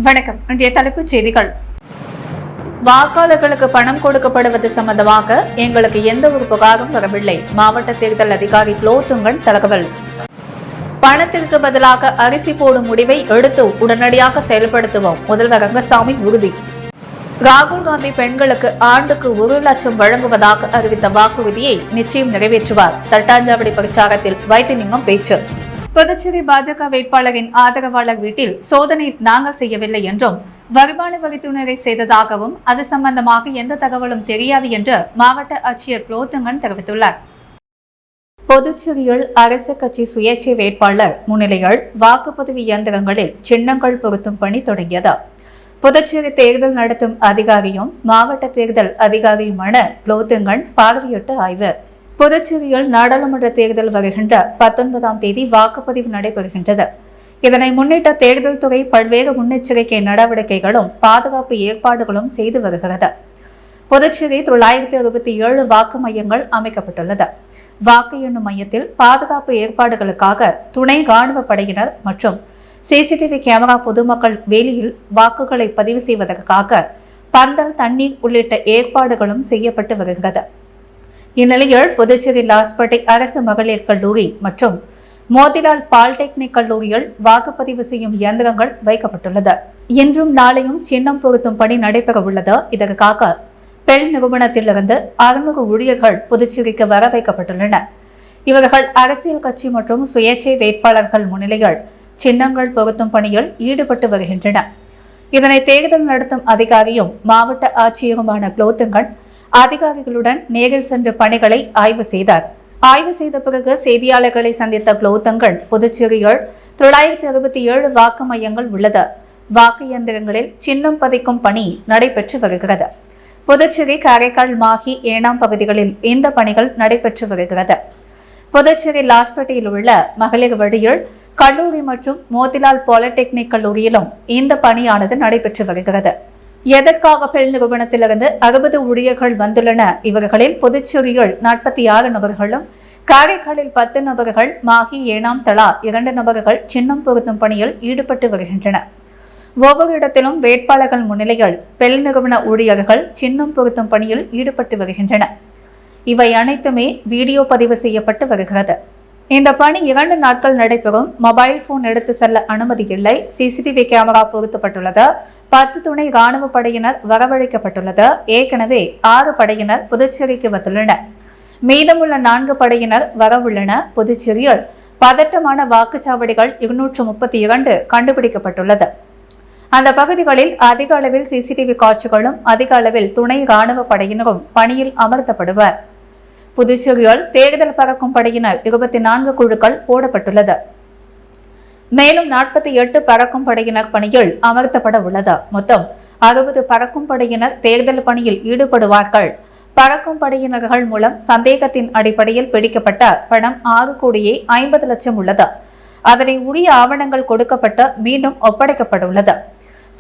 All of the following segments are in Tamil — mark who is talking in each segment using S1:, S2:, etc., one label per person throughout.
S1: வணக்கம். இன்றைய தலைப்புச் செய்திகள். வாக்காளர்களுக்கு பணம் கொடுக்கப்படுவது சம்பந்தமாக எங்களுக்கு எந்த ஒரு புகாரும் வரவில்லை. மாவட்ட தேர்தல் அதிகாரி குலோத்துங்கன் தகவல். பணத்திற்கு பதிலாக அரிசி போடும் முடிவை எடுத்து உடனடியாக செயல்படுத்துவோம். முதல்வர் ரங்கசாமி உறுதி. ராகுல் காந்தி பெண்களுக்கு ஆண்டுக்கு 1 லட்சம் வழங்குவதாக அறிவித்த வாக்குறுதியை நிச்சயம் நிறைவேற்றுவார். தட்டாஞ்சாவடி பிரச்சாரத்தில் வைத்திலிங்கம் பேச்சு. புதுச்சேரி பாஜக வேட்பாளரின் ஆதரவாளர் வீட்டில் சோதனை நாங்கள் செய்யவில்லை என்றும், வருமான வரித்துறையினரை செய்ததாகவும், அது சம்பந்தமாக எந்த தகவலும் தெரியாது என்று மாவட்ட ஆட்சியர் குலோத்துங்கன் தெரிவித்துள்ளார். புதுச்சேரியில் அரசு கட்சி சுயேட்சை வேட்பாளர் முன்னிலையில் வாக்குப்பதிவு இயந்திரங்களில் சின்னங்கள் பொருத்தும் பணி தொடங்கியது. புதுச்சேரி தேர்தல் நடத்தும் அதிகாரியும் மாவட்ட தேர்தல் அதிகாரியுமான குலோத்துங்கன் பார்வையிட்டு ஆய்வு. புதுச்சேரியில் நாடாளுமன்ற தேர்தல் வருகின்ற 19ஆம் தேதி வாக்குப்பதிவு நடைபெறுகின்றது. இதனை முன்னிட்டு தேர்தல் துறை பல்வேறு முன்னெச்சரிக்கை நடவடிக்கைகளும் பாதுகாப்பு ஏற்பாடுகளும் செய்து வருகிறது. புதுச்சேரி 967 வாக்கு மையங்கள் அமைக்கப்பட்டுள்ளது. வாக்கு எண்ணும் மையத்தில் பாதுகாப்பு ஏற்பாடுகளுக்காக துணை ராணுவ படையினர் மற்றும் சிசிடிவி கேமரா, பொதுமக்கள் வேலியில் வாக்குகளை பதிவு செய்வதற்காக பந்தல், தண்ணீர் உள்ளிட்ட ஏற்பாடுகளும் செய்யப்பட்டு வருகிறது. இந்நிலையில் புதுச்சேரி லாஸ்பேட்டை அரசு மகளிர் கல்லூரி மற்றும் மோதிலால் பாலிடெக்னிக் கல்லூரியில் வாக்குப்பதிவு செய்யும் இயந்திரங்கள் வைக்கப்பட்டுள்ளது. இன்றும் நாளையும் சின்னம் பொருத்தும் பணி நடைபெற உள்ளது. இதற்காக பெல் நிறுவனத்திலிருந்து 600 ஊழியர்கள் புதுச்சேரிக்கு வர வைக்கப்பட்டுள்ளனர். இவர்கள் அரசியல் கட்சி மற்றும் சுயேட்சை வேட்பாளர்கள் முன்னிலையில் சின்னங்கள் பொருத்தும் பணியில் ஈடுபட்டு வருகின்றனர். இதனை தேர்தல் நடத்தும் அதிகாரியும் மாவட்ட ஆட்சியருமான குலோத்துங்கன் அதிகாரிகளுடன் நேரில் சென்று பணிகளை ஆய்வு செய்தார். ஆய்வு செய்த பிறகு செய்தியாளர்களை சந்தித்த குலோத்துங்கன், புதுச்சேரியில் 967 வாக்கு மையங்கள் உள்ளது. வாக்கு இயந்திரங்களில் சின்னம் பதிக்கும் பணி நடைபெற்று வருகிறது. புதுச்சேரி, காரைக்கால், மாஹி, ஏனாம் பகுதிகளில் இந்த பணிகள் நடைபெற்று வருகிறது. புதுச்சேரி லாஸ்பேட்டையில் உள்ள மகளிர் வழியில் கல்லூரி மற்றும் மோதிலால் பாலிடெக்னிக் கல்லூரியிலும் இந்த பணியானது நடைபெற்று வருகிறது. எதற்காக பெல் நிறுவனத்திலிருந்து 60 ஊழியர்கள் வந்துள்ளனர். இவர்களில் புதுச்சேரியில் 46 நபர்களும், காரைக்காலில் 10 நபர்கள், மாஹி, ஏனாம் தலா 2 நபர்கள் சின்னம் பொருத்தும் பணியில் ஈடுபட்டு வருகின்றனர். ஒவ்வொரு இடத்திலும் வேட்பாளர்கள் முன்னிலையில் பெல் நிறுவன ஊழியர்கள் சின்னம் பொருத்தும் பணியில் ஈடுபட்டு வருகின்றனர். இவை அனைத்துமே வீடியோ பதிவு செய்யப்பட்டு வருகிறது. இந்த பணி 2 நாட்கள் நடைபெறும். மொபைல் போன் எடுத்து செல்ல அனுமதி இல்லை. சிசிடிவி கேமரா பொருத்தப்பட்டுள்ளது. 10 துணை ராணுவ படையினர் வரவழைக்கப்பட்டுள்ளது. ஏற்கனவே 6 படையினர் புதுச்சேரிக்கு வந்துள்ளனர். மீதமுள்ள 4 படையினர் வரவுள்ளனர். புதுச்சேரியில் பதட்டமான வாக்குச்சாவடிகள் 232 கண்டுபிடிக்கப்பட்டுள்ளது. அந்த பகுதிகளில் அதிக அளவில் சிசிடிவி காட்சிகளும், அதிக அளவில் துணை ராணுவ படையினரும் பணியில் அமர்த்தப்படுவர். புதுச்சேரியில் தேர்தல் பறக்கும் படையினர் 24 குழுக்கள் போடப்பட்டுள்ளது. மேலும் 48 பறக்கும் படையினர் பணியில் அமர்த்தப்பட உள்ளது. மொத்தம் 60 பறக்கும் படையினர் தேர்தல் பணியில் ஈடுபடுவார்கள். பறக்கும் படையினர்கள் மூலம் சந்தேகத்தின் அடிப்படையில் பிடிக்கப்பட்ட பணம் 6,50,00,000 உள்ளது. அதனை உரிய ஆவணங்கள் கொடுக்கப்பட்டு மீண்டும் ஒப்படைக்கப்பட்டுள்ளது.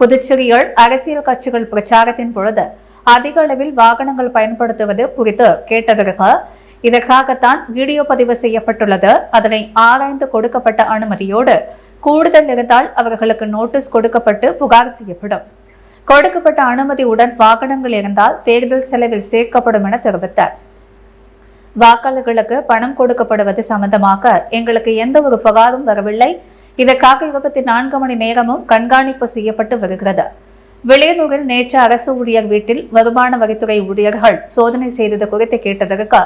S1: புதுச்சேரியில் அரசியல் கட்சிகள் பிரச்சாரத்தின் பொழுது அதிக அளவில் வாகனங்கள் பயன்படுத்துவது குறித்து கேட்டதற்கு இதற்காகத்தான் வீடியோ பதிவு செய்யப்பட்டுள்ளது. அதனை ஆராய்ந்து கொடுக்கப்பட்ட அனுமதியோடு கூடுதல் இருந்தால் அவர்களுக்கு நோட்டீஸ் கொடுக்கப்பட்டு புகார் செய்யப்படும். கொடுக்கப்பட்ட அனுமதியுடன் வாகனங்கள் இருந்தால் தேர்தல் செலவில் சேர்க்கப்படும் என தெரிவித்தார். வாக்காளர்களுக்கு பணம் கொடுக்கப்படுவது சம்பந்தமாக எங்களுக்கு எந்த ஒரு புகாரும் வரவில்லை. இதற்காக 24 மணி நேரமும் கண்காணிப்பு செய்யப்பட்டு வருகிறது. விளையனூரில் நேற்று அரசு ஊழியர் வீட்டில் வருமான வரித்துறை ஊழியர்கள் சோதனை செய்தது குறித்து கேட்டதற்கு,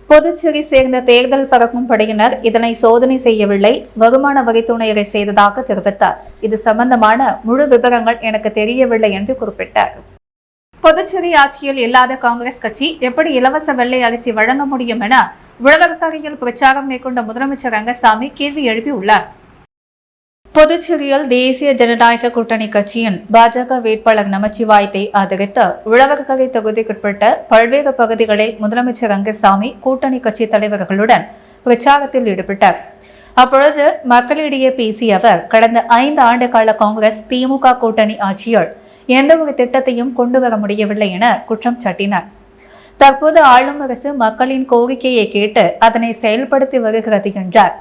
S1: புதுச்சேரி சேர்ந்த தேர்தல் பறக்கும் படையினர் இதனை சோதனை செய்யவில்லை, வருமான வரித்துறையினரை செய்ததாக தெரிவித்தார். இது சம்பந்தமான முழு விவரங்கள் எனக்கு தெரியவில்லை என்று குறிப்பிட்டார். புதுச்சேரி ஆட்சியில் இல்லாத காங்கிரஸ் கட்சி எப்படி இலவச வெள்ளை அரிசி வழங்க முடியும் என உழவர்கரையில் பிரச்சாரம் மேற்கொண்ட முதலமைச்சர் ரங்கசாமி கேள்வி எழுப்பியுள்ளார். புதுச்சேரியில் தேசிய ஜனநாயக கூட்டணி கட்சியின் பாஜக வேட்பாளர் நமச்சிவாயத்தை ஆதரித்து உழவர்கரை தொகுதிக்குட்பட்ட பல்வேறு பகுதிகளில் முதலமைச்சர் ரங்கசாமி கூட்டணி கட்சி தலைவர்களுடன் பிரச்சாரத்தில் ஈடுபட்டார். அப்பொழுது மக்களிடையே பேசிய அவர், கடந்த 5 ஆண்டு கால காங்கிரஸ் திமுக கூட்டணி ஆட்சியில் எந்த ஒரு திட்டத்தையும் கொண்டு வர முடியவில்லை என குற்றம் சாட்டினார். தற்போது ஆளும் அரசு மக்களின் கோரிக்கையை கேட்டு அதனை செயல்படுத்தி வருகிறது என்றார்.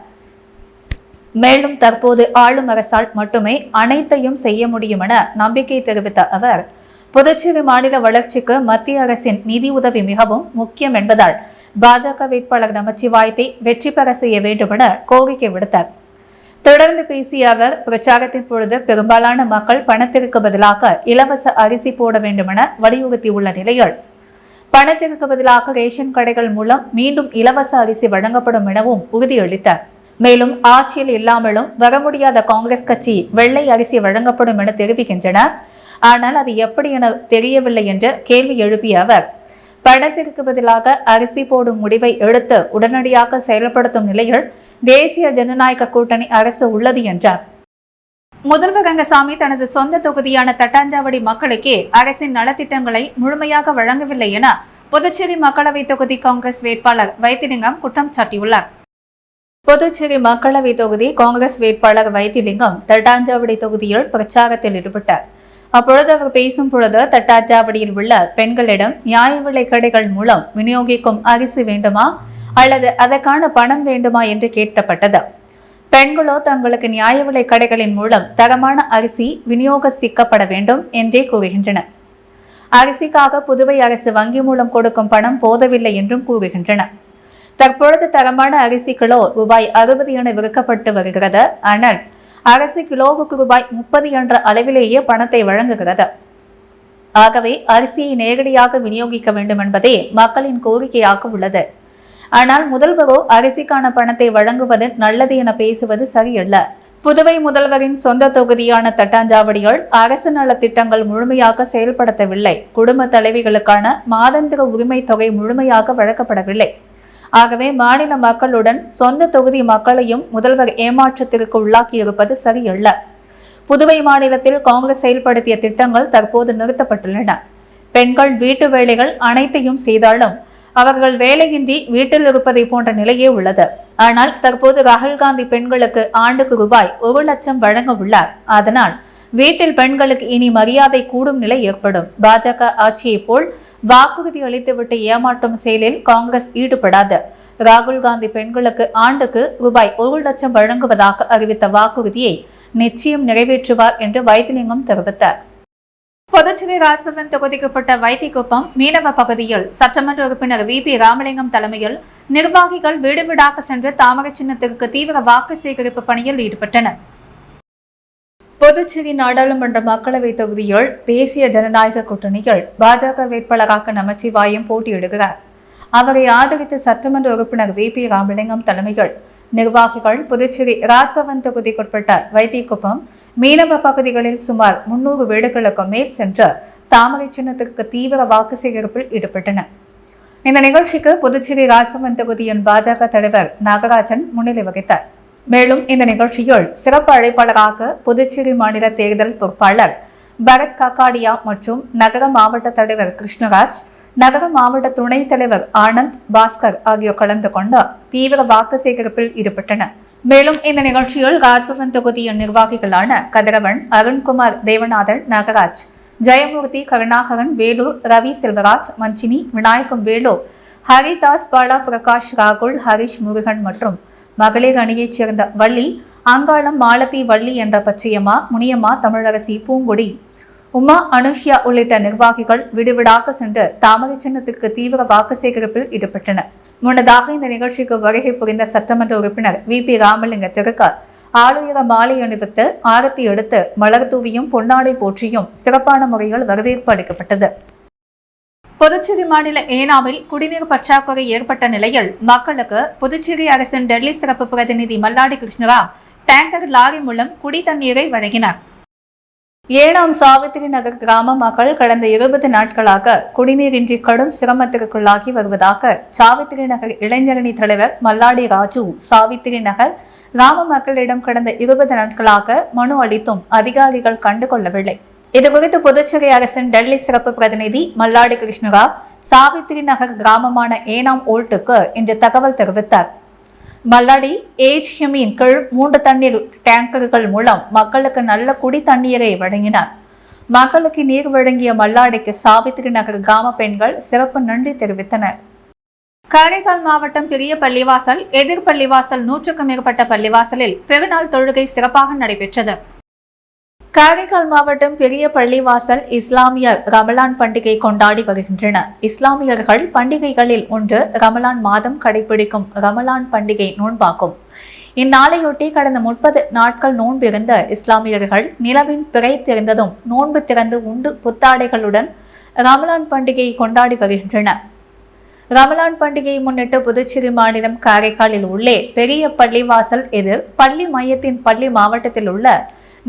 S1: மேலும் தற்போது ஆளும் அரசால் மட்டுமே அனைத்தையும் செய்ய முடியும் என நம்பிக்கை தெரிவித்த அவர், புதுச்சேரி மாநில வளர்ச்சிக்கு மத்திய அரசின் நிதி உதவி மிகவும் முக்கியம் என்பதால் பாஜக வேட்பாளர் நமச்சிவாயத்தை வெற்றி பெற செய்ய வேண்டும் என கோரிக்கை விடுத்தார். தொடர்ந்து பேசிய அவர், பிரச்சாரத்தின் பொழுது பெரும்பாலான மக்கள் பணத்திற்கு பதிலாக இலவச அரிசி போட வேண்டும் என வலியுறுத்தியுள்ள நிலையில், பணத்திற்கு பதிலாக ரேஷன் கடைகள் மூலம் மீண்டும் இலவச அரிசி வழங்கப்படும் எனவும் உறுதியளித்தார். மேலும் ஆட்சியில் இல்லாமலும் வர முடியாத காங்கிரஸ் கட்சி வெள்ளை அரிசி வழங்கப்படும் என தெரிவிக்கின்றனர். ஆனால் அது எப்படி என தெரியவில்லை என்று கேள்வி எழுப்பிய அவர், பணத்திற்கு பதிலாக அரிசி போடும் முடிவை எடுத்து உடனடியாக செயல்படுத்தும் நிலையில் தேசிய ஜனநாயக கூட்டணி அரசு உள்ளது என்றார். முதல்வர் ரங்கசாமி தனது சொந்த தொகுதியான தட்டாஞ்சாவடி மக்களுக்கே அரசின் நலத்திட்டங்களை முழுமையாக வழங்கவில்லை என புதுச்சேரி மக்களவை தொகுதி காங்கிரஸ் வேட்பாளர் வைத்திலிங்கம் குற்றம் சாட்டியுள்ளார். புதுச்சேரி மக்களவை தொகுதி காங்கிரஸ் வேட்பாளர் வைத்திலிங்கம் தட்டாஞ்சாவடி தொகுதியில் பிரச்சாரத்தில் ஈடுபட்டார். அப்பொழுது அவர் பேசும் பொழுது, தட்டாஞ்சாவடியில் உள்ள பெண்களிடம் நியாய விலை கடைகள் மூலம் விநியோகிக்கும் அரிசி வேண்டுமா அல்லது அதற்கான பணம் வேண்டுமா என்று கேட்கப்பட்டது. பெண்களோ தங்களுக்கு நியாய விலை கடைகளின் மூலம் தரமான அரிசி விநியோகிக்கப்பட வேண்டும் என்றே கூறுகின்றனர். அரிசிக்காக புதுவை அரசு வங்கி மூலம் கொடுக்கும் பணம் போதவில்லை என்றும் கூறுகின்றனர். தற்பொழுது தரமான அரிசி கிலோ ரூபாய் 60 என விற்கப்பட்டு வருகிறது. ஆனால் அரசு கிலோவுக்கு ரூபாய் 30 என்ற அளவிலேயே பணத்தை வழங்குகிறது. ஆகவே அரிசியை நேரடியாக விநியோகிக்க வேண்டும் என்பதே மக்களின் கோரிக்கையாக உள்ளது. ஆனால் முதல்வரோ அரிசிக்கான பணத்தை வழங்குவது நல்லது என பேசுவது சரியல்ல. புதுவை முதல்வரின் சொந்த தொகுதியான தட்டாஞ்சாவடியில் அரசு நல திட்டங்கள் முழுமையாக செயல்படுத்தவில்லை. குடும்ப தலைவிகளுக்கான மாதாந்திர உரிமை தொகை முழுமையாக வழங்கப்படவில்லை. ஆகவே மாநில மக்களுடன் சொந்த தொகுதி மக்களையும் முதல்வர் ஏமாற்றத்திற்கு உள்ளாக்கியிருப்பது சரியல்ல. புதுவை மாநிலத்தில் காங்கிரஸ் செயல்படுத்திய திட்டங்கள் தற்போது நிறுத்தப்பட்டுள்ளன. பெண்கள் வீட்டு வேலைகள் அனைத்தையும் செய்தாலும் அவர்கள் வேலையின்றி வீட்டில் இருப்பதை போன்ற நிலையே உள்ளது. ஆனால் தற்போது ராகுல் காந்தி பெண்களுக்கு ஆண்டுக்கு ரூபாய் 1 லட்சம் வழங்க உள்ளார். அதனால் வீட்டில் பெண்களுக்கு இனி மரியாதை கூடும் நிலை ஏற்படும். பாஜக ஆட்சியை போல் வாக்குறுதி அளித்துவிட்டு ஏமாற்றும் செயலில் காங்கிரஸ் ஈடுபடாது. ராகுல் காந்தி பெண்களுக்கு ஆண்டுக்கு ரூபாய் 1 லட்சம் வழங்குவதாக அறிவித்த வாக்குறுதியை நிச்சயம் நிறைவேற்றுவார் என்று வைத்திலிங்கம் தெரிவித்தார். புதுச்சேரி ராஜ்பவன் தொகுதிக்குட்பட்ட வைத்திக்குப்பம் மீனவ பகுதியில் சட்டமன்ற உறுப்பினர் VP ராமலிங்கம் தலைமையில் நிர்வாகிகள் வீடு வீடாக சென்று தாமரை சின்னத்திற்கு தீவிர வாக்கு சேகரிப்பு பணியில் ஈடுபட்டனர். புதுச்சேரி நாடாளுமன்ற மக்களவை தொகுதியில் தேசிய ஜனநாயக கூட்டணியில் பாஜக வேட்பாளராக நமச்சிவாயம் போட்டியிடுகிறார். அவரை ஆதரித்து சட்டமன்ற உறுப்பினர் VP ராமலிங்கம் தலைமையில் நிர்வாகிகள் புதுச்சேரி ராஜ்பவன் தொகுதிக்குட்பட்ட வைத்திக்குப்பம் மீனவ பகுதிகளில் சுமார் 300 வீடுகளுக்கு மேல் சென்று தாமரை சின்னத்திற்கு தீவிர வாக்கு சேகரிப்பில் ஈடுபட்டனர். இந்த நிகழ்ச்சிக்கு புதுச்சேரி ராஜ்பவன் தொகுதியின் பாஜக தலைவர் நாகராஜன் முன்னிலை வகித்தார். மேலும் இந்த நிகழ்ச்சியில் சிறப்பு அழைப்பாளராக புதுச்சேரி மாநில தேர்தல் பொறுப்பாளர் பரத் காக்காடியா மற்றும் நகர மாவட்ட தலைவர் கிருஷ்ணராஜ், நகர மாவட்ட துணைத் தலைவர் ஆனந்த் பாஸ்கர் ஆகியோர் கலந்து கொண்டு தீவிர வாக்கு சேகரிப்பில் ஈடுபட்டனர். மேலும் இந்த நிகழ்ச்சியில் ராஜ்பவன் தொகுதியின் நிர்வாகிகளான கதிரவன், அருண்குமார், தேவநாதன், நாகராஜ், ஜெயமூர்த்தி, கருணாகரன், வேலு, ரவி செல்வராஜ், மஞ்சினி, விநாயகம், வேலு, ஹரிதாஸ், பாலா பிரகாஷ், ராகுல், ஹரிஷ், முருகன் மற்றும் மகளிர் அணியைச் சேர்ந்த வள்ளி, அங்காளம், மாலதி, வள்ளி என்ற பச்சையம்மா, முனியம்மா, தமிழரசி, பூங்குடி, உமா, அனுஷ்யா உள்ளிட்ட நிர்வாகிகள் விடுவிடாக சென்று தாமரை சின்னத்துக்கு தீவிர வாக்கு சேகரிப்பில் ஈடுபட்டனர். முன்னதாக இந்த நிகழ்ச்சிக்கு வருகை புரிந்த சட்டமன்ற உறுப்பினர் VP ராமலிங்கத்திற்கு ஆளுயர மாலை அணிவித்து ஆரத்தி எடுத்து மலர் தூவியும் பொன்னாடை போற்றியும் சிறப்பான முறையில் வரவேற்பு அளிக்கப்பட்டது. புதுச்சேரி மாநில ஏனாமில் குடிநீர் பற்றாக்குறை ஏற்பட்ட நிலையில் மக்களுக்கு புதுச்சேரி அரசின் டெல்லி சிறப்பு பிரதிநிதி மல்லாடி கிருஷ்ணராவ் டேங்கர் லாரி மூலம் குடி தண்ணீரை வழங்கினார். ஏனாம் சாவித்திரி நகர் கிராம மக்கள் கடந்த 20 நாட்களாக குடிநீரின்றி கடும் சிரமத்திற்குள்ளாகி வருவதாக சாவித்திரி நகர் இளைஞரணி தலைவர் மல்லாடி ராஜு சாவித்திரி நகர் கிராம மக்களிடம் கடந்த 20 நாட்களாக மனு அளித்தும் அதிகாரிகள் கண்டுகொள்ளவில்லை. இதுகுறித்து புதுச்சேரி அரசின் டெல்லி சிறப்பு பிரதிநிதி மல்லாடி கிருஷ்ணராவ் சாவித்திரி நகர் கிராமமான ஏனாம் ஓல்ட்டுக்கு இன்று தகவல் தெரிவித்தார். மல்லாடி AHMஇன் கீழ் 3 தண்ணீர் டேங்கர்கள் மூலம் மக்களுக்கு நல்ல குடி தண்ணீரை வழங்கினார். மக்களுக்கு நீர் வழங்கிய மல்லாடிக்கு சாவித்திரி நகர் கிராம பெண்கள் சிறப்பு நன்றி தெரிவித்தனர். காரைக்கால் மாவட்டம் பெரிய பள்ளிவாசல், எதிர் பள்ளிவாசல், 100க்கும் மேற்பட்ட பள்ளிவாசலில் பெருநாள் தொழுகை சிறப்பாக நடைபெற்றது. காரைக்கால் மாவட்டம் பெரிய பள்ளிவாசல் இஸ்லாமியர் ரமலான் பண்டிகை கொண்டாடி வருகின்றனர். இஸ்லாமியர்கள் பண்டிகைகளில் ஒன்று ரமலான் மாதம் கடைபிடிக்கும் ரமலான் பண்டிகை நோன்பாகும். இந்நாளையொட்டி கடந்த 30 நாட்கள் நோன்பு இருந்த இஸ்லாமியர்கள் நிலவின் பிறை தெரிந்ததும் நோன்பு திறந்து உண்டு புத்தாடைகளுடன் ரமலான் பண்டிகையை கொண்டாடி வருகின்றனர். ரமலான் பண்டிகையை முன்னிட்டு புதுச்சேரி மாநிலம் காரைக்காலில் உள்ள பெரிய பள்ளிவாசல் எதிர் பள்ளி மையத்தின் பள்ளி மாவட்டத்தில் உள்ள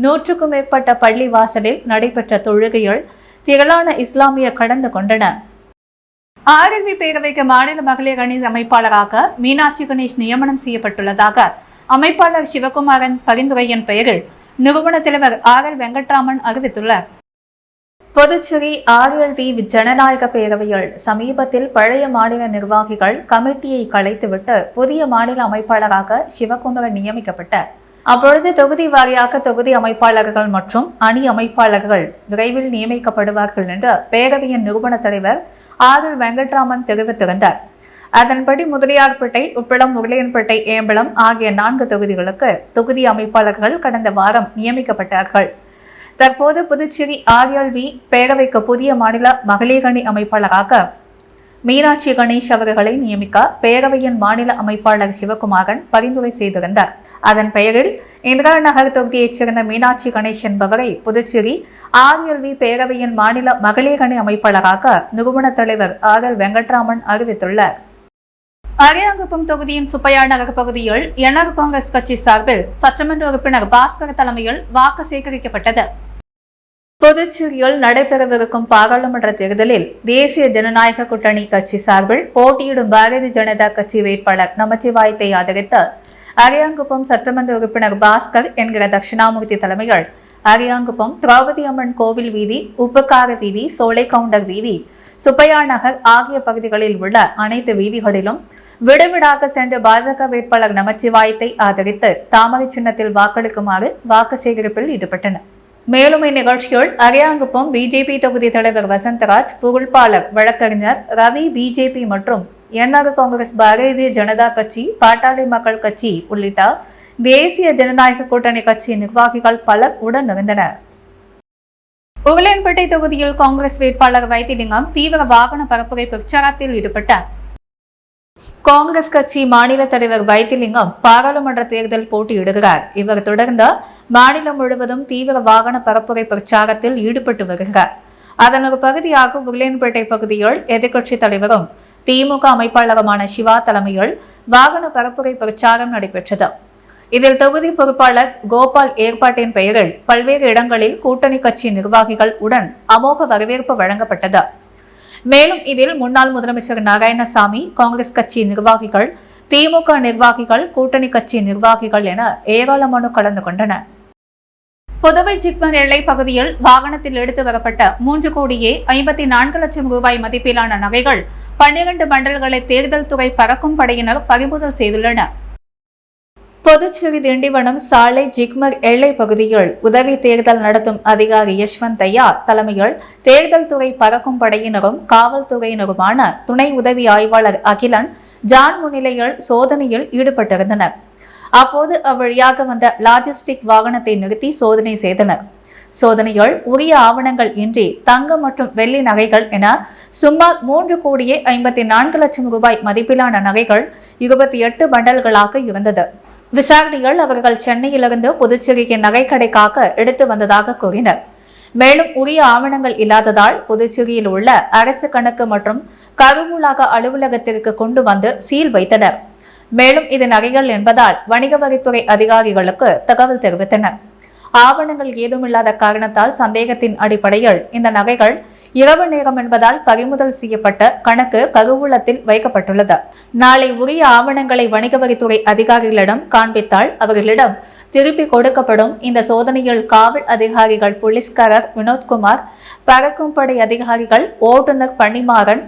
S1: 100க்கும் மேற்பட்ட பள்ளி வாசலில் நடைபெற்ற தொழுகையில் திரளான இஸ்லாமியர் கலந்து கொண்டனர். ஆர்எல்வி பேரவைக்கு மாநில மகளிர் அணி அமைப்பாளராக மீனாட்சி கணேஷ் நியமனம் செய்யப்பட்டுள்ளதாக அமைப்பாளர் சிவகுமாரன் பரிந்துரையின் பெயரில் நிறுவன தலைவர் RL வெங்கட்ராமன் அறிவித்துள்ளார். புதுச்சேரி ஆர்எல்வி ஜனநாயக பேரவையில் சமீபத்தில் பழைய மாநில நிர்வாகிகள் கமிட்டியை கலைத்துவிட்டு புதிய மாநில அமைப்பாளராக சிவகுமாரன் நியமிக்கப்பட்டார். அப்பொழுது தொகுதி வாரியாக தொகுதி அமைப்பாளர்கள் மற்றும் அணி அமைப்பாளர்கள் விரைவில் நியமிக்கப்படுவார்கள் என்று பேரவையின் நிறுவன தலைவர் RL வெங்கட்ராமன் தெரிவித்திருந்தார். அதன்படி முதலியார்பேட்டை, உப்பளம், உருளையன்பேட்டை, ஏம்பலம் ஆகிய 4 தொகுதிகளுக்கு தொகுதி அமைப்பாளர்கள் கடந்த வாரம் நியமிக்கப்பட்டார்கள். தற்போது புதுச்சேரி ஆர்எல்வி பேரவைக்கு புதிய மாநில மகளிர் அணி அமைப்பாளராக மீனாட்சி கணேஷ் அவர்களை நியமிக்க பேரவையின் மாநில அமைப்பாளர் சிவகுமாரன் பரிந்துரை செய்திருந்தார். அதன் பெயரில் இந்திரா நகர் தொகுதியைச் சேர்ந்த மீனாட்சி கணேஷ் என்பவரை புதுச்சேரி ஆர்எல்வி பேரவையின் மாநில மகளிர் அணி அமைப்பாளராக நிறுவன தலைவர் RL வெங்கட்ராமன் அறிவித்துள்ளார். அரியாங்குப்பம் தொகுதியின் சுப்பையா நகர் பகுதியில் என்ஆர் காங்கிரஸ் கட்சி சார்பில் சட்டமன்ற உறுப்பினர் பாஸ்கர் தலைமையில் வாக்கு சேகரிக்கப்பட்டது. புதுச்சேரியில் நடைபெறவிருக்கும் பாராளுமன்ற தேர்தலில் தேசிய ஜனநாயக கூட்டணி கட்சி சார்பில் போட்டியிடும் பாரதிய ஜனதா கட்சி வேட்பாளர் நமச்சிவாயத்தை ஆதரித்து அரியாங்குப்பம் சட்டமன்ற உறுப்பினர் பாஸ்கர் என்கிற தட்சிணாமூர்த்தி தலைமையில் அரியாங்குப்பம் திரௌபதி அம்மன் கோவில் வீதி, உப்புக்கார வீதி, சோலை கவுண்டர் வீதி, சுப்பையா நகர் ஆகிய பகுதிகளில் உள்ள அனைத்து வீதிகளிலும் விடுவிடாக சென்று பாஜக வேட்பாளர் நமச்சிவாயத்தை ஆதரித்து தாமரை சின்னத்தில் வாக்களிக்குமாறு வாக்கு சேகரிப்பில் ஈடுபட்டனர். மேலும் இந்நிகழ்ச்சியில் அரியாங்குப்பம் பிஜேபி தொகுதி தலைவர் வசந்தராஜ், புகழ்பாளர் வழக்கறிஞர் ரவி, பிஜேபி மற்றும் என்ஆர் காங்கிரஸ், பாரதிய ஜனதா கட்சி, பாட்டாளி மக்கள் கட்சி உள்ளிட்ட தேசிய ஜனநாயக கூட்டணி கட்சி நிர்வாகிகள் பலர் உடன் இருந்தனர். உருளையன்பேட்டை தொகுதியில் காங்கிரஸ் வேட்பாளர் வைத்திலிங்கம் தீவிர வாகன பரப்புரை பிரச்சாரத்தில் ஈடுபட்டார். காங்கிரஸ் கட்சி மாநில தலைவர் வைத்திலிங்கம் பாராளுமன்ற தேர்தல் போட்டியிடுகிறார். இவர் தொடர்ந்து மாநிலம் முழுவதும் தீவிர வாகன பரப்புரை பிரச்சாரத்தில் ஈடுபட்டு வருகிறார். அதன் ஒரு பகுதியாக உருளையன்பேட்டை பகுதியில் எதிர்க்கட்சி தலைவரும் திமுக அமைப்பாளருமான சிவா தலைமையில் வாகன பரப்புரை பிரச்சாரம் நடைபெற்றது. இதில் தொகுதி பொறுப்பாளர் கோபால் ஏற்பாட்டின் பெயரில் பல்வேறு இடங்களில் கூட்டணி கட்சி நிர்வாகிகள் உடன் அமோக வரவேற்பு வழங்கப்பட்டது. மேலும் இதில் முன்னாள் முதலமைச்சர் நாராயணசாமி, காங்கிரஸ் கட்சி நிர்வாகிகள், திமுக நிர்வாகிகள், கூட்டணி கட்சி நிர்வாகிகள் என ஏராளமான கலந்து கொண்டனர். புதுவை ஜிப்மர் எல்லை பகுதியில் வாகனத்தில் எடுத்து வரப்பட்ட 3,54,00,000 ரூபாய் மதிப்பிலான நகைகள் 12 பண்டல்களை தேர்தல் துறை பறக்கும் படையினர் பறிமுதல் செய்துள்ளனர். புதுச்சேரி திண்டிவனம் சாலை ஜிக்மர் எல்லை பகுதியில் உதவி தேர்தல் நடத்தும் அதிகாரி யஷ்வந்தையா தலைமையில் தேர்தல் துறை பறக்கும் படையினரும் காவல்துறையினருமான துணை உதவி ஆய்வாளர் அகிலன் ஜான் முன்னிலையில் சோதனையில் ஈடுபட்டிருந்தனர். அப்போது அவ்வழியாக வந்த லாஜிஸ்டிக் வாகனத்தை நிறுத்தி சோதனை செய்தனர். சோதனையில் உரிய ஆவணங்கள் இன்றி தங்கம் மற்றும் வெள்ளி நகைகள் என சுமார் 3,54,00,000 ரூபாய் மதிப்பிலான நகைகள் 28 பண்டல்களாக இருந்தது. விசாரணையில் அவர்கள் சென்னையிலிருந்து புதுச்சேரிக்கு நகைக்கடைக்காக எடுத்து வந்ததாக கூறினர். மேலும் உரிய ஆவணங்கள் இல்லாததால் புதுச்சேரியில் உள்ள அரசு கணக்கு மற்றும் கருவூலக அலுவலகத்திற்கு கொண்டு வந்து சீல் வைத்தனர். மேலும் இது நகைகள் என்பதால் வணிக வரித்துறை அதிகாரிகளுக்கு தகவல் தெரிவித்தனர். ஆவணங்கள் ஏதுமில்லாத காரணத்தால் சந்தேகத்தின் அடிப்படையில் இந்த நகைகள் இரவு நேரம் என்பதால் பறிமுதல் செய்யப்பட்ட கணக்கு கருவூலத்தில் வைக்கப்பட்டுள்ளது. நாளை உரிய ஆவணங்களை வணிக வரித்துறை அதிகாரிகளிடம் காண்பித்தால் அவர்களிடம் திருப்பி கொடுக்கப்படும். இந்த சோதனையில் காவல் அதிகாரிகள் போலீஸ்காரர் வினோத்குமார், பறக்கும் படை அதிகாரிகள், ஓட்டுநர் பணிமாறன்,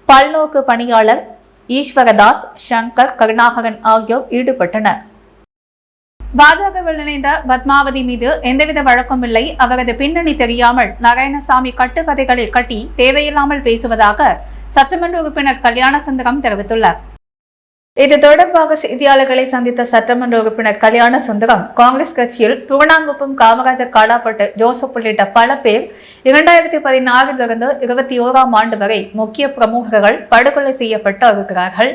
S1: பல்நோக்கு பணியாளர் ஈஸ்வரதாஸ், சங்கர், கருணாகரன் ஆகியோர் ஈடுபட்டனர். பாஜகவில் இணைந்த பத்மாவதி மீது எந்தவித வழக்கும் இல்லை, அவரது பின்னணி தெரியாமல் நாராயணசாமி கட்டுக்கதைகளில் கட்டி தேவையில்லாமல் பேசுவதாக சட்டமன்ற உறுப்பினர் கல்யாணசுந்தரம் தெரிவித்துள்ளார். இது தொடர்பாக செய்தியாளர்களை சந்தித்த சட்டமன்ற உறுப்பினர் கல்யாணசுந்தரம், காங்கிரஸ் கட்சியில் புவனாங்குப்பம், காமராஜர், காலாப்பட்டு, ஜோசப் உள்ளிட்ட பல பேர் 2016 21ஆம் ஆண்டு வரை முக்கிய பிரமுகர்கள் படுகொலை செய்யப்பட்டு இருக்கிறார்கள்.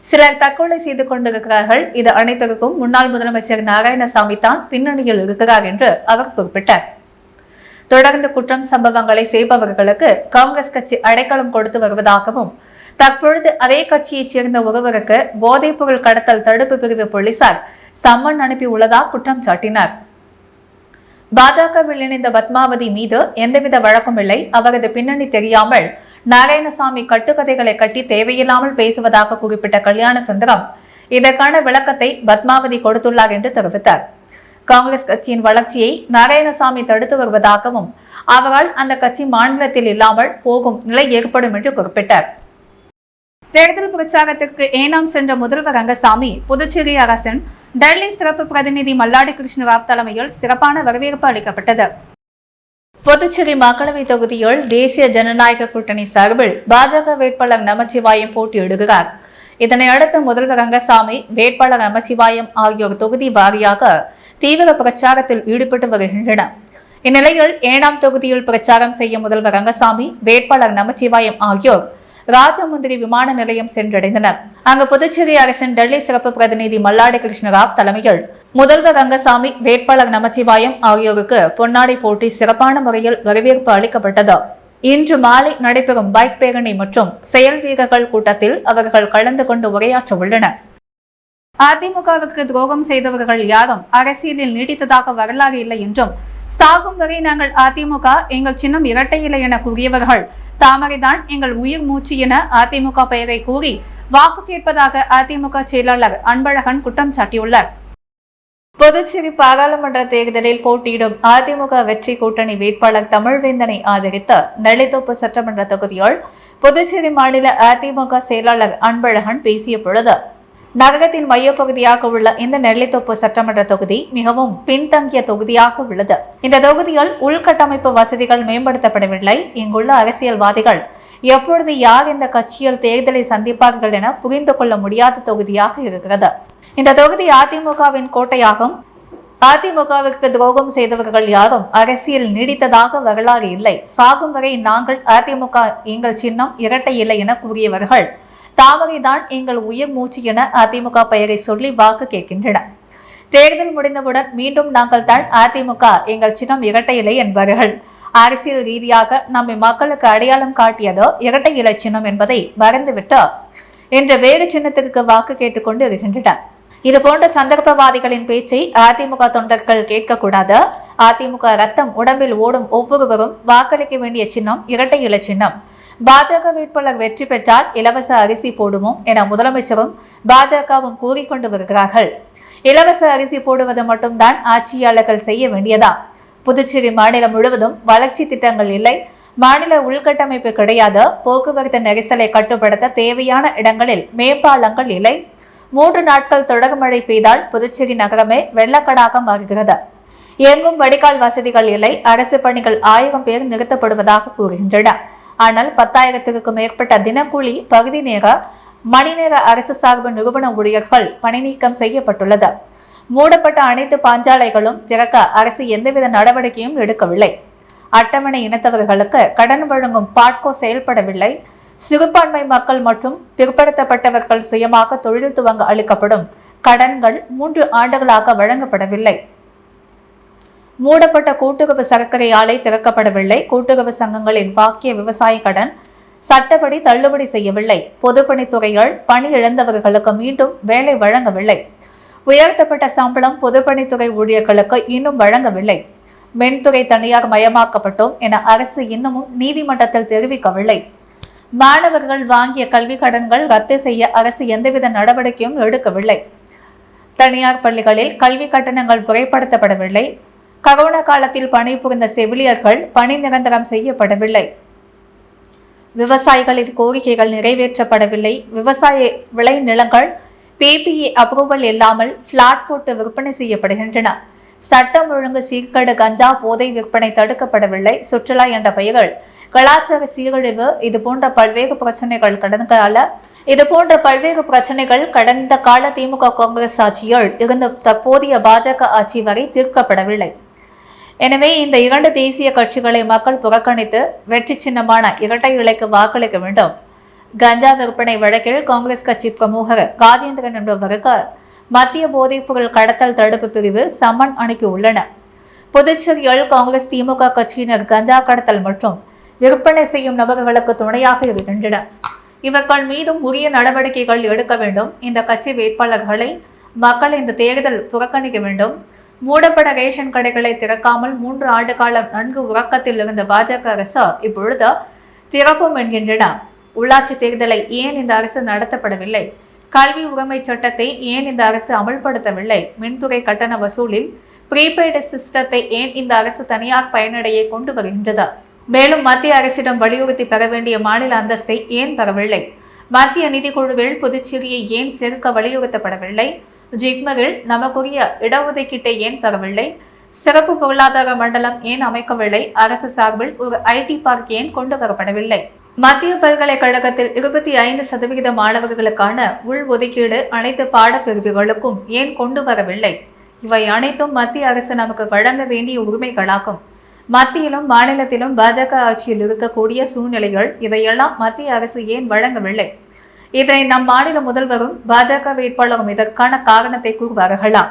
S1: சிலர் தற்கொலை செய்து கொண்டிருக்கிறார்கள். இது அனைத்திற்கும் முன்னாள் முதலமைச்சர் நாராயணசாமி தான் பின்னணியில் இருக்கிறார் என்று அவர் குறிப்பிட்டார். தொடர்ந்து குற்றம் சம்பவங்களை செய்பவர்களுக்கு காங்கிரஸ் கட்சி அடைக்கலம் கொடுத்து வருவதாகவும், தற்பொழுது அதே கட்சியைச் சேர்ந்த ஒருவருக்கு போதைப் பொருள் கடத்தல் தடுப்பு பிரிவு போலீசார் சம்மன் அனுப்பி உள்ளதாக குற்றம் சாட்டினார். பாஜகவில் இணைந்த பத்மாவதி மீது எந்தவித வழக்கும் இல்லை, அவரது பின்னணி தெரியாமல் நாராயணசாமி கட்டுக்கதைகளை கட்டி தேவையில்லாமல் பேசுவதாக குறிப்பிட்ட கல்யாணசுந்தரம், இதற்கான விளக்கத்தை பத்மாவதி கொடுத்துள்ளார் என்று தெரிவித்தார். காங்கிரஸ் கட்சியின் வளர்ச்சியை நாராயணசாமி தடுத்து வருவதாகவும், அவரால் அந்த கட்சி மாநிலத்தில் இல்லாமல் போகும் நிலை ஏற்படும் என்று குறிப்பிட்டார். தேர்தல் பிரச்சாரத்திற்கு ஏனாம் சென்ற முதல்வர் ரங்கசாமி, புதுச்சேரி அரசின் டெல்லி சிறப்பு பிரதிநிதி மல்லாடி கிருஷ்ணராவ் தலைமையில் சிறப்பான வரவேற்பு அளிக்கப்பட்டது. புதுச்சேரி மக்களவை தொகுதியில் தேசிய ஜனநாயக கூட்டணி சார்பில் பாஜக வேட்பாளர் நமச்சிவாயம் போட்டியிடுகிறார். இதனையடுத்து முதல்வர் ரங்கசாமி, வேட்பாளர் நமச்சிவாயம் ஆகியோர் தொகுதி வாரியாக தீவிர பிரச்சாரத்தில் ஈடுபட்டு வருகின்றனர். இந்நிலையில் ஏனாம் தொகுதியில் பிரச்சாரம் செய்ய முதல்வர் ரங்கசாமி, வேட்பாளர் நமச்சிவாயம் ஆகியோர் ராஜமுந்திரி விமான நிலையம் சென்றடைந்தனர். அங்கு புதுச்சேரி அரசின் டெல்லி சிறப்பு பிரதிநிதி மல்லாடி கிருஷ்ணராவ் தலைமையில் முதல்வர் ரங்கசாமி, வேட்பாளர் நமச்சிவாயம் ஆகியோருக்கு பொன்னாடை போட்டி சிறப்பான முறையில் வரவேற்பு அளிக்கப்பட்டது. இன்று மாலை நடைபெறும் பைக் பேரணி மற்றும் செயல் வீரர்கள் கூட்டத்தில் அவர்கள் கலந்து கொண்டு உரையாற்ற உள்ளனர். அதிமுகவுக்கு துரோகம் செய்தவர்கள் யாரும் அரசியலில் நீடித்ததாக வரலாறு இல்லை என்றும், சாகும் வரை நாங்கள் அதிமுக, எங்கள் சின்னம் இரட்டை இலை என கூறியவர்கள் தாமரைதான் எங்கள் உயிர் மூச்சு என அதிமுக பெயரை கூறி வாக்கு கேட்பதாக அதிமுக செயலாளர் அன்பழகன் குற்றம் சாட்டியுள்ளார். புதுச்சேரி பாராளுமன்ற தேர்தலில் போட்டியிடும் அதிமுக வெற்றி கூட்டணி வேட்பாளர் தமிழ்வேந்தனை ஆதரித்து நெல்லித்தோப்பு சட்டமன்ற தொகுதியில் புதுச்சேரி மாநில அதிமுக செயலாளர் அன்பழகன் பேசிய பொழுது, நகரத்தின் மையப்பகுதியாக உள்ள இந்த நெல்லித்தோப்பு சட்டமன்ற தொகுதி மிகவும் பின்தங்கிய தொகுதியாக உள்ளது. இந்த தொகுதியில் உள்கட்டமைப்பு வசதிகள் மேம்படுத்தப்படவில்லை. இங்குள்ள அரசியல்வாதிகள் எப்பொழுது யார் இந்த கட்சியில் தேர்தலை சந்திப்பார்கள் என புரிந்து கொள்ள முடியாத தொகுதியாக இருக்கிறது. இந்த தொகுதி அதிமுகவின் கோட்டையாகும். அதிமுகவிற்கு துரோகம் செய்தவர்கள் யாரும் அரசியல் நீடித்ததாக வரலாறு இல்லை. சாகும் வரை நாங்கள் அதிமுக, எங்கள் சின்னம் இரட்டை இல்லை என கூறியவர்கள் தாமரைதான் எங்கள் உயிர் மூச்சு என அதிமுக பெயரை சொல்லி வாக்கு கேட்கின்றனர். தேர்தல் முடிந்தவுடன் மீண்டும் நாங்கள் தான் அதிமுக, எங்கள் சின்னம் இரட்டை இலை என்பார்கள். அரசியல் ரீதியாக நம்மை மக்களுக்கு அடையாளம் காட்டியதோ இரட்டை இலை சின்னம் என்பதை மறந்துவிட்டு இன்று வேறு சின்னத்திற்கு வாக்கு கேட்டுக்கொண்டு இருக்கின்றனர். இதுபோன்ற சந்தர்ப்பவாதிகளின் பேச்சை அதிமுக தொண்டர்கள் கேட்கக்கூடாது. அதிமுக ரத்தம் உடம்பில் ஓடும் ஒவ்வொருவரும் வாக்களிக்க வேண்டிய சின்னம் இரட்டை இலை சின்னம். பாஜக வேட்பாளர் வெற்றி பெற்றால் இலவச அரிசி போடுவோம் என முதலமைச்சரும் பாஜகவும் கூறிக்கொண்டு வருகிறார்கள். இலவச அரிசி போடுவது மட்டும்தான் ஆட்சியாளர்கள் செய்ய வேண்டியதா? புதுச்சேரி மாநிலம் முழுவதும் வளர்ச்சி திட்டங்கள் இல்லை, மாநில உள்கட்டமைப்பு கிடையாது, போக்குவரத்து நெரிசலை கட்டுப்படுத்த தேவையான இடங்களில் மேம்பாலங்கள் இல்லை. 3 நாட்கள் தொடர் மழை பெய்தால் புதுச்சேரி நகரமே வெள்ளக்கடாக மாறுகிறது. எங்கும் வடிகால் வசதிகள் இல்லை. அரசு பணிகள் 1000 பேர் நிறுத்தப்படுவதாக கூறுகின்றனர். ஆனால் 10,000க்கும் மேற்பட்ட தினக்கூலி, பகுதி நேர, மணி நேர அரசு சார்பு நிறுவன ஊழியர்கள் பணி நீக்கம் செய்யப்பட்டுள்ளது. மூடப்பட்ட அனைத்து பாஞ்சாலைகளும் திறக்க அரசு எந்தவித நடவடிக்கையும் எடுக்கவில்லை. அட்டவணை இனத்தவர்களுக்கு கடன் வழங்கும் பாட்கோ செயல்படவில்லை. சிறுபான்மை மக்கள் மற்றும் பிற்படுத்தப்பட்டவர்கள் சுயமாக தொழில் துவங்க அளிக்கப்படும் கடன்கள் 3 ஆண்டுகளாக வழங்கப்படவில்லை. மூடப்பட்ட கூட்டுறவு சர்க்கரை ஆலை திறக்கப்படவில்லை. கூட்டுறவு சங்கங்களின் பாக்கிய விவசாய கடன் சட்டப்படி தள்ளுபடி செய்யவில்லை. பொதுப்பணித்துறைகள் பணி இழந்தவர்களுக்கு மீண்டும் வேலை வழங்கவில்லை. உயர்த்தப்பட்ட சம்பளம் பொதுப்பணித்துறை ஊழியர்களுக்கு இன்னும் வழங்கவில்லை. மின்துறை தனியார் மயமாக்கப்பட்டோம் என அரசு இன்னமும் நீதிமன்றத்தில் தெரிவிக்கவில்லை. மாணவர்கள் வாங்கிய கல்வி கடன்கள் ரத்து செய்ய அரசு எந்தவித நடவடிக்கையும் எடுக்கவில்லை. தனியார் பள்ளிகளில் கல்வி கட்டணங்கள் குறைப்படுத்தப்படவில்லை. கரோனா காலத்தில் பணிபுரிந்த செவிலியர்கள் பணி நிரந்தரம் செய்யப்படவில்லை. விவசாயிகளின் கோரிக்கைகள் நிறைவேற்றப்படவில்லை. விவசாய விளை நிலங்கள் PPA அப்ரூவல் இல்லாமல் பிளாட் போட்டு விற்பனை செய்யப்படுகின்றன. சட்டம் ஒழுங்கு சீர்கேடு, கஞ்சா போதை விற்பனை தடுக்கப்படவில்லை, சுற்றுலா என்ற பெயர்கள், கலாச்சார சீரழிவு, இதுபோன்ற பல்வேறு பிரச்சனைகள் கடந்த கால திமுக காங்கிரஸ் ஆட்சியில் இருந்த தற்போதைய பாஜக ஆட்சி வரை தீர்க்கப்படவில்லை. எனவே இந்த இரண்டு தேசிய கட்சிகளை மக்கள் புறக்கணித்து வெற்றி சின்னமான இரட்டை இலைக்கு வாக்களிக்க வேண்டும். கஞ்சா விற்பனை வழக்கில் காங்கிரஸ் கட்சி பிரமுகர் ராஜேந்திரன் என்பவருக்கு மத்திய போதைப்பொருள் கடத்தல் தடுப்பு பிரிவு சம்மன் அனுப்பியுள்ளனர். புதுச்சேரியில் காங்கிரஸ் திமுக கட்சியினர் கஞ்சா கடத்தல் மற்றும் விற்பனை செய்யும் நபர்களுக்கு துணையாக இருக்கின்றனர். இவர்கள் மீதும் உரிய நடவடிக்கைகள் எடுக்க வேண்டும். இந்த கட்சி வேட்பாளர்களை மக்கள் இந்த தேர்தல் புறக்கணிக்க வேண்டும். மூடப்பட ரேஷன் கடைகளை திறக்காமல் 3 ஆண்டு காலம் நன்கு உறக்கத்தில் இருந்த பாஜக அரசு இப்பொழுது திறப்போம் என்கின்றன. உள்ளாட்சி தேர்தலை ஏன் இந்த அரசு நடத்தப்படவில்லை? கல்வி உரிமை சட்டத்தை ஏன் இந்த அரசு அமல்படுத்தவில்லை? மின்துறை கட்டண வசூலில் ப்ரீபெய்டு சிஸ்டத்தை ஏன் இந்த அரசு தனியார் பயனடையை கொண்டு வருகின்றது? மேலும் மத்திய அரசிடம் வலியுறுத்தி பெற வேண்டிய மாநில அந்தஸ்தை ஏன் பெறவில்லை? மத்திய நிதிக்குழுவில் புதுச்சேரியை ஏன் சேர்க்க வலியுறுத்தப்படவில்லை? ஜிக்மரில் நமக்குரிய இடஒதுக்கீட்டை ஏன் பெறவில்லை? சிறப்பு பொருளாதார மண்டலம் ஏன் அமைக்கவில்லை? அரசு சார்பில் ஒரு IT பார்க் ஏன் கொண்டு வரப்படவில்லை? மத்திய பல்கலைக்கழகத்தில் 25% மாணவர்களுக்கான உள் ஒதுக்கீடு அனைத்து பாடப்பிரிவுகளுக்கும் ஏன் கொண்டு வரவில்லை? இவை அனைத்தும் மத்திய அரசு நமக்கு வழங்க வேண்டிய உரிமைகளாகும். மத்தியிலும் மாநிலத்திலும் பாஜக ஆட்சியில் இருக்கக்கூடிய சூழ்நிலைகள் இவையெல்லாம் மத்திய அரசு ஏன் வழங்கவில்லை? இதனை நம் மாநில முதல்வரும் பாஜக வேட்பாளரும் இதற்கான காரணத்தை கூறுவார்களா?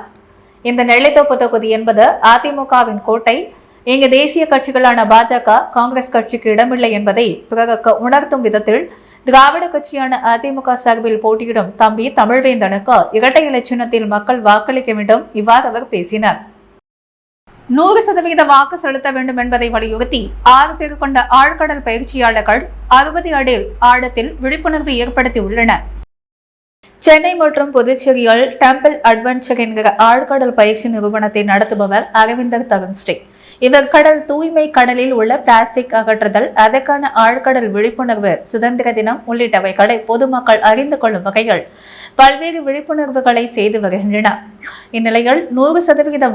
S1: இந்த நெல்லைத்தோப்பு தொகுதி என்பது அதிமுகவின் கோட்டை. இங்கு தேசிய கட்சிகளான பாஜக, காங்கிரஸ் கட்சிக்கு இடமில்லை என்பதை பிறருக்கு உணர்த்தும் விதத்தில் திராவிட கட்சியான அதிமுக சார்பில் போட்டியிடும் தம்பி தமிழ்வேந்தனுக்கு இரட்டை இலை சின்னத்தில் மக்கள் வாக்களிக்க வேண்டும். இவ்வாறு அவர் பேசினார். 100% வாக்கு செலுத்த வேண்டும் என்பதை வலியுறுத்தி 6 பேர் கொண்ட ஆழ்கடல் பயிற்சியாளர்கள் 60 அடி ஆழத்தில் விழிப்புணர்வு ஏற்படுத்தியுள்ளனர். சென்னை மற்றும் புதுச்சேரியில் டெம்பிள் அட்வென்ச்சர் என்கிற ஆழ்கடல் பயிற்சி நிறுவனத்தை நடத்துபவர் அரவிந்தர் தருண்ஸ்ரீ. இவர் கடல் தூய்மை, கடலில் உள்ள பிளாஸ்டிக் அகற்றுதல், அதற்கான ஆழ்கடல் விழிப்புணர்வு, சுதந்திர தினம் உள்ளிட்டவைகளை பொதுமக்கள் அறிந்து கொள்ளும் வகையில் பல்வேறு விழிப்புணர்வுகளை செய்து வருகின்றனர். இந்நிலையில் 100%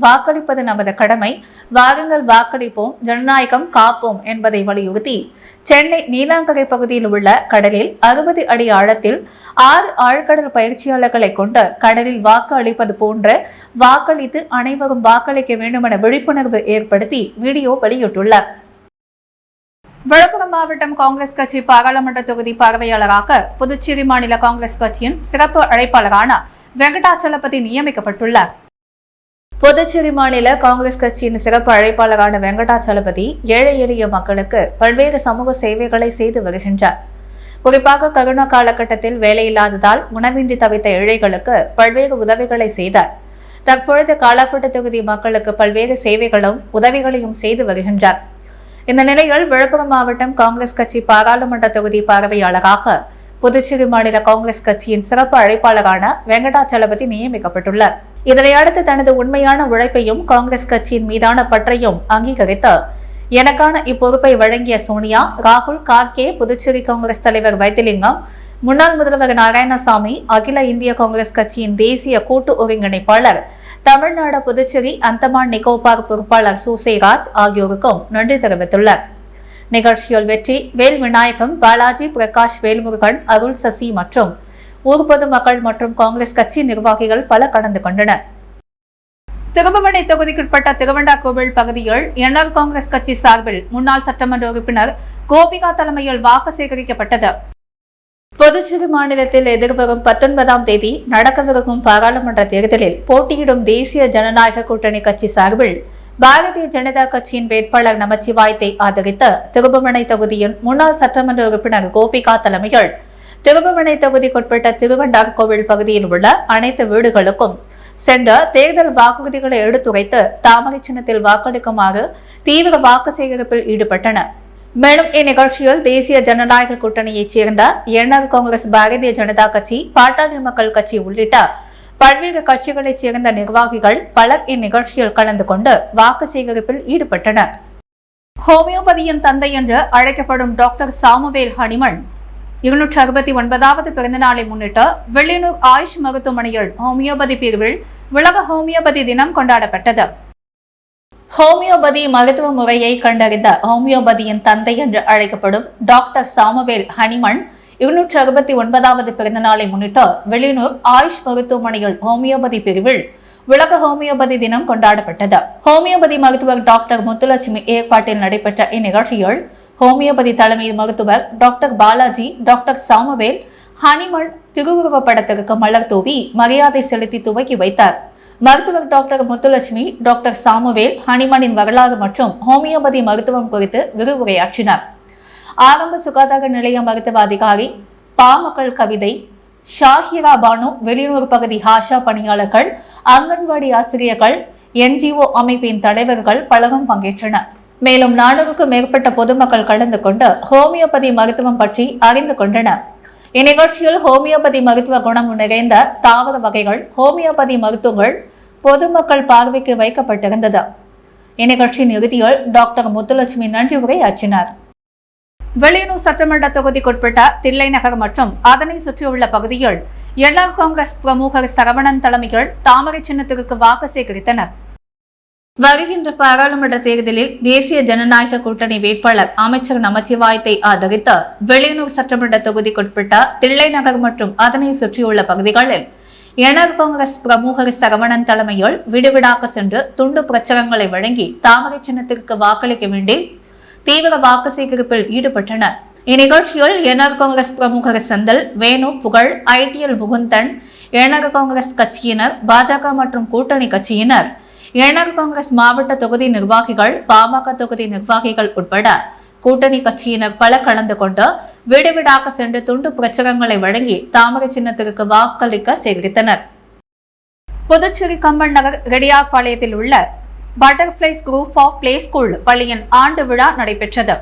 S1: வாக்களிப்பது நமது கடமை, வாருங்கள் வாக்களிப்போம், ஜனநாயகம் காப்போம் என்பதை வலியுறுத்தி சென்னை நீலாங்கரை பகுதியில் உள்ள கடலில் 60 அடி ஆழத்தில் 6 ஆழ்கடல் பயிற்சியாளர்களை கொண்டு கடலில் வாக்கு அளிப்பது போன்று வாக்களித்து அனைவரும் வாக்களிக்க வேண்டும் என விழிப்புணர்வு ஏற்படுத்தி வீடியோ வெளியிட்டுள்ளார். விழுப்புரம் மாவட்டம் காங்கிரஸ் கட்சி பாராளுமன்ற தொகுதி பார்வையாளராக புதுச்சேரி மாநில காங்கிரஸ் கட்சியின் சிறப்பு அழைப்பாளரான வெங்கடாச்சலபதி நியமிக்கப்பட்டுள்ளார். புதுச்சேரி மாநில காங்கிரஸ் கட்சியின் சிறப்பு அழைப்பாளரான வெங்கடாச்சலபதி ஏழை எளிய மக்களுக்கு பல்வேறு சமூக சேவைகளை செய்து வருகின்றார். குறிப்பாக கரோனா காலகட்டத்தில் வேலையில்லாததால் உணவின்றி தவித்த ஏழைகளுக்கு பல்வேறு உதவிகளை செய்தார். தற்பொழுது காலாப்பட்டு தொகுதி மக்களுக்கு பல்வேறு சேவைகளும் உதவிகளையும் செய்து வருகின்றார். இந்த நிலையில் விழுப்புரம் மாவட்டம் காங்கிரஸ் கட்சி பாராளுமன்ற தொகுதி பார்வையாளராக புதுச்சேரி மாநில காங்கிரஸ் கட்சியின் சிறப்பு அழைப்பாளரான வெங்கடாச்சலபதி நியமிக்கப்பட்டுள்ளார். இதனையடுத்து தனது உண்மையான உழைப்பையும் காங்கிரஸ் கட்சியின் மீதான பற்றையும் அங்கீகரித்து எனக்கான இப்பொறுப்பை வழங்கிய சோனியா, ராகுல், கார்கே, புதுச்சேரி காங்கிரஸ் தலைவர் வைத்திலிங்கம், முன்னாள் முதல்வர் நாராயணசாமி, அகில இந்திய காங்கிரஸ் கட்சியின் தேசிய கூட்டு ஒருங்கிணைப்பாளர், தமிழ்நாடு, புதுச்சேரி, அந்தமான் நிக்கோபார் பொறுப்பாளர் சூசேராஜ் ஆகியோருக்கும் நன்றி தெரிவித்துள்ளார். நிகழ்ச்சியில் வெற்றி வேல் விநாயகம், பாலாஜி, பிரகாஷ், வேல்முருகன், அருள், சசி மற்றும் ஊர் பொதுமக்கள் மற்றும் காங்கிரஸ் கட்சி நிர்வாகிகள் பல கலந்து கொண்டனர். திருபுவனை தொகுதிக்குட்பட்ட திருவண்டாக்கோவில் பகுதியில் என்ஆர் காங்கிரஸ் கட்சி சார்பில் முன்னாள் சட்டமன்ற உறுப்பினர் கோபிகா தலைமையில் வாக்கு சேகரிக்கப்பட்டது. புதுச்சேரி மாநிலத்தில் எதிர்வரும் 19ஆம் தேதி நடக்கவிருக்கும் பாராளுமன்ற தேர்தலில் போட்டியிடும் தேசிய ஜனநாயக கூட்டணி கட்சி சார்பில் பாரதிய ஜனதா கட்சியின் வேட்பாளர் நமச்சிவாயத்தை ஆதரித்து திருபுவனை தொகுதியின் முன்னாள் சட்டமன்ற உறுப்பினர் கோபிகா தலைமையில் திருபுவனை தொகுதிக்குட்பட்ட திருவண்டார்கோவில் பகுதியில் உள்ள அனைத்து வீடுகளுக்கும் சென்ற தேர்தல் வாக்குறுதிகளை எடுத்துரைத்து தாமரை சின்னத்தில் வாக்களிக்குமாறு தீவிர வாக்கு சேகரிப்பில் ஈடுபட்டனர். மேலும் இந்நிகழ்ச்சியில் தேசிய ஜனநாயக கூட்டணியைச் சேர்ந்த என்ஆர் காங்கிரஸ், பாரதிய ஜனதா கட்சி, பாட்டாளி மக்கள் கட்சி உள்ளிட்ட பல்வேறு கட்சிகளைச் சேர்ந்த நிர்வாகிகள் பலர் இந்நிகழ்ச்சியில் கலந்து கொண்டு வாக்கு சேகரிப்பில் ஈடுபட்டனர். ஹோமியோபதியின் தந்தை என்று அழைக்கப்படும் டாக்டர் சாமுவேல் ஹனிமன் 269வது பிறந்த நாளை முன்னிட்டு வில்லியனூர் ஆயுஷ் மருத்துவமனையில் ஹோமியோபதி பிரிவில் உலக ஹோமியோபதி தினம் கொண்டாடப்பட்டது. ஹோமியோபதி மருத்துவ முறையை கண்டறிந்த ஹோமியோபதியின் தந்தை என்று அழைக்கப்படும் டாக்டர் சாமுவேல் ஹனிமன் 269வது பிறந்த நாளை முன்னிட்டு வில்லியனூர் ஆயுஷ் மருத்துவமனையில் ஹோமியோபதி பிரிவில் உலக ஹோமியோபதி தினம் கொண்டாடப்பட்டது. ஹோமியோபதி மருத்துவர் டாக்டர் முத்துலட்சுமி ஏற்பாட்டில் நடைபெற்ற இந்நிகழ்ச்சியில் ஹோமியோபதி தலைமை மருத்துவர் doctor Balaji, doctor Samuel Hahnemann திருவுருவ படத்திற்கு மலர் தூவி மரியாதை செலுத்தி துவக்கி வைத்தார். மருத்துவர் டாக்டர் முத்துலட்சுமி டாக்டர் சாமுவேல் ஹனிமனின் வரலாறு மற்றும் ஹோமியோபதி மருத்துவம் குறித்து விரிவுரையாற்றினார். ஆரம்ப சுகாதார நிலைய மருத்துவ அதிகாரி பாமக்கள் கவிதை, ஷாஹிரா பானு, வெளியூர் பகுதி ஹாஷா பணியாளர்கள், அங்கன்வாடி ஆசிரியர்கள், NGO அமைப்பின் தலைவர்கள் பலரும் பங்கேற்றனர். மேலும் 400க்கும் மேற்பட்ட பொதுமக்கள் கலந்து கொண்டு ஹோமியோபதி மருத்துவம் பற்றி அறிந்து கொண்டனர். இந்நிகழ்ச்சியில் ஹோமியோபதி மருத்துவ குணம் நிறைந்த தாவர வகைகள், ஹோமியோபதி மருத்துவங்கள் பொதுமக்கள் பார்வைக்கு வைக்கப்பட்டிருந்தது. இந்நிகழ்ச்சியின் இறுதியில் டாக்டர் முத்துலட்சுமி நன்றி உரையாற்றினார். வில்லியனூர் சட்டமன்ற தொகுதிக்குட்பட்ட தில்லை நகர் மற்றும் அதனை சுற்றியுள்ள பகுதியில் என்ஆர் காங்கிரஸ் பிரமுகர் சரவணன் தலைமையில் தாமரை சின்னத்திற்கு வாக்கு சேகரித்தனர். வருகின்ற பாராளுமன்ற தேர்தலில் தேசிய ஜனநாயக கூட்டணி வேட்பாளர் அமைச்சர் நமச்சிவாயத்தை ஆதரித்து வில்லியனூர் சட்டமன்ற தொகுதிக்குட்பட்ட தில்லை நகர் மற்றும் அதனை சுற்றியுள்ள பகுதிகளில் என்ஆர் காங்கிரஸ் பிரமுகர் சரவணன் தலைமையில் விடுவிடாக சென்று துண்டு பிரச்சாரங்களை வழங்கி தாமரை சின்னத்திற்கு வாக்களிக்க வேண்டி தீவிர வாக்கு சேகரிப்பில் ஈடுபட்டனர். இந்நிகழ்ச்சியில் என்ஆர் காங்கிரஸ் பிரமுகர் செந்தில், வேணு, புகழ், ITL முகுந்தன், என்ஆர் காங்கிரஸ் கட்சியினர், பாஜக மற்றும் கூட்டணி கட்சியினர், என்ஆர் காங்கிரஸ் மாவட்ட தொகுதி நிர்வாகிகள், பாமக தொகுதி நிர்வாகிகள் உட்பட கூட்டணி கட்சியினர் பல கலந்து கொண்டு வீடு வீடாக சென்று துண்டு பிரச்சாரங்களை வழங்கி தாமரை சின்னத்திற்கு வாக்களிக்க சேகரித்தனர். புதுச்சேரி கம்பன் நகர் ரெடியார்பாளையத்தில் உள்ள butterflies group of play school பள்ளியின் ஆண்டு விழா நடைபெற்றது.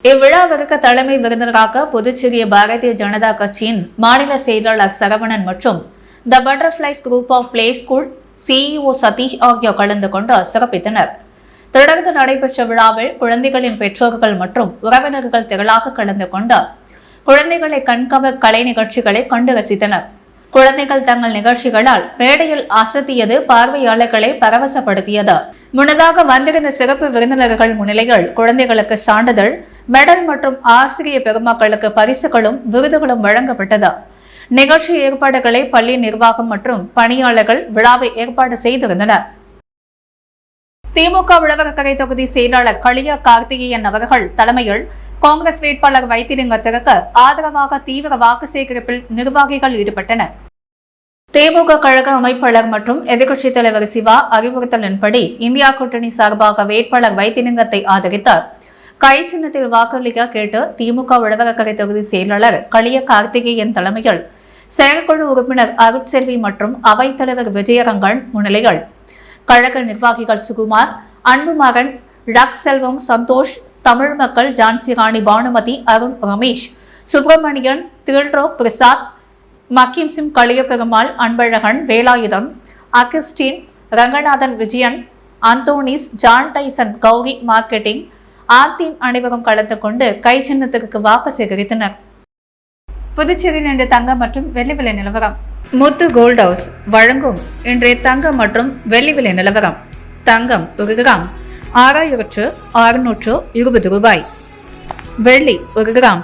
S1: இவ்விழாவிற்கு தலைமை விருந்தினராக புதுச்சேரி பாரதிய ஜனதா கட்சியின் மாநில செயலாளர் சரவணன் மற்றும் the butterflies group of play school CEO Sathish ஆகியோர் கலந்து கொண்டு சிறப்பித்தனர். தொடர்ந்து நடைபெற்ற விழாவில் குழந்தைகளின் பெற்றோர்கள் மற்றும் உறவினர்கள் திரளாக கலந்து கொண்டு குழந்தைகளை கண்கவர் கலை நிகழ்ச்சிகளை கண்டு ரசித்தனர். குழந்தைகள் தங்கள் நிகழ்ச்சிகளால் மேடையில் அசத்தியது பார்வையாளர்களை பரவசப்படுத்தியது. முன்னதாக வந்திருந்த சிறப்பு விருந்தினர்கள் முன்னிலையில் குழந்தைகளுக்கு சான்றிதழ், மெடல் மற்றும் ஆசிரியர் பெருமக்களுக்கு பரிசுகளும் விருதுகளும் வழங்கப்பட்டது. நிகழ்ச்சி ஏற்பாடுகளை பள்ளி நிர்வாகம் மற்றும் பணியாளர்கள் விழாவை ஏற்பாடு செய்திருந்தனர். திமுக உழவர்கரை தொகுதி செயலாளர் களியா கார்த்திகேயன் அவர்கள் தலைமையில் காங்கிரஸ் வேட்பாளர் வைத்திலிங்கத்திற்கு ஆதரவாக தீவிர வாக்கு சேகரிப்பில் நிர்வாகிகள் ஈடுபட்டனர். திமுக கழக அமைப்பாளர் மற்றும் எதிர்க்கட்சித் தலைவர் சிவா அறிவுறுத்தலின்படி இந்தியா கூட்டணி சார்பாக வேட்பாளர் வைத்திலிங்கத்தை ஆதரித்தார். கை சின்னத்தில் வாக்களிக்க கேட்டு திமுக உழவர்கரை தொகுதி செயலாளர் களிய கார்த்திகேயன் தலைமையில் செயற்குழு உறுப்பினர் அருட்செல்வி மற்றும் அவைத்தலைவர் விஜயரங்கன் முன்னிலையில் கழக நிர்வாகிகள் சுகுமார், அன்புமகன், ரக் செல்வம், சந்தோஷ், தமிழ் மக்கள், ஜான்சி ராணி, பானுமதி, அருண், ரமேஷ், சுப்பிரமணியன், தில்ரோ பிரசாத், மக்கிம்சிம், களியபெருமாள், அன்பழகன், வேலாயுதம், அகிஸ்டின், ரங்கநாதன், விஜயன், அந்தோனிஸ், ஜான் டைசன், கௌரி மார்க்கெட்டிங் ஆத்தின் அனைவரும் கலந்து கொண்டு கை சின்னத்திற்கு வாக்கு சேகரித்தனர். புதுச்சேரியில் இன்று தங்கம் மற்றும் வெள்ளி விலை நிலவரம். முத்து கோல்ட் ஹவுஸ் வழங்கும் இன்றைய தங்கம் மற்றும் வெள்ளி விலை நிலவரம். தங்கம் 1 கிராம் 6620 ரூபாய். வெள்ளி 1 கிராம்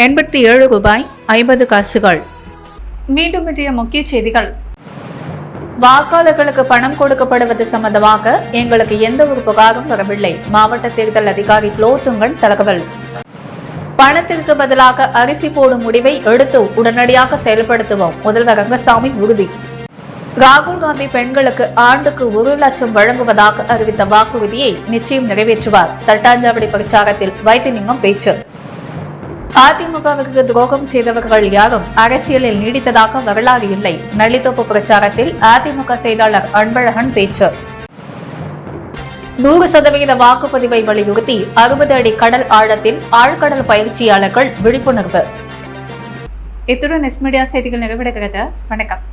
S1: 87 ரூபாய் 50 காசுகள். மீண்டும் இன்றைய முக்கிய செய்திகள். வாக்காளர்களுக்கு பணம் கொடுக்கப்படுவது சம்பந்தமாக எங்களுக்கு எந்த ஒரு புகாரும் வரவில்லை. மாவட்ட தேர்தல் அதிகாரி குலோத்துங்கன் தகவல். பணத்திற்கு பதிலாக அரிசி போடும் முடிவை எடுத்து உடனடியாக செயல்படுத்துவோம். முதல்வர் ரங்கசாமி உறுதி. ராகுல் காந்தி பெண்களுக்கு ஆண்டுக்கு 1 லட்சம் வழங்குவதாக அறிவித்த வாக்குறுதியை நிச்சயம் நிறைவேற்றுவார். தட்டாஞ்சாவடி பிரச்சாரத்தில் வைத்திலிங்கம் பேச்சு. அதிமுகவிற்கு துரோகம் செய்தவர்கள் யாரும் அரசியலில் நீடித்ததாக வரலாறு இல்லை. நள்ளித்தோப்பு பிரச்சாரத்தில் அதிமுக செயலாளர் அன்பழகன் பேச்சு. 100% வாக்குப்பதிவை வலியுறுத்தி 60 அடி கடல் ஆழத்தில் ஆழ்கடல் பயிற்சியாளர்கள் விழிப்புணர்வு. இத்துடன் எஸ் மீடியா செய்திகள் நிறைவடைகிறது. வணக்கம்.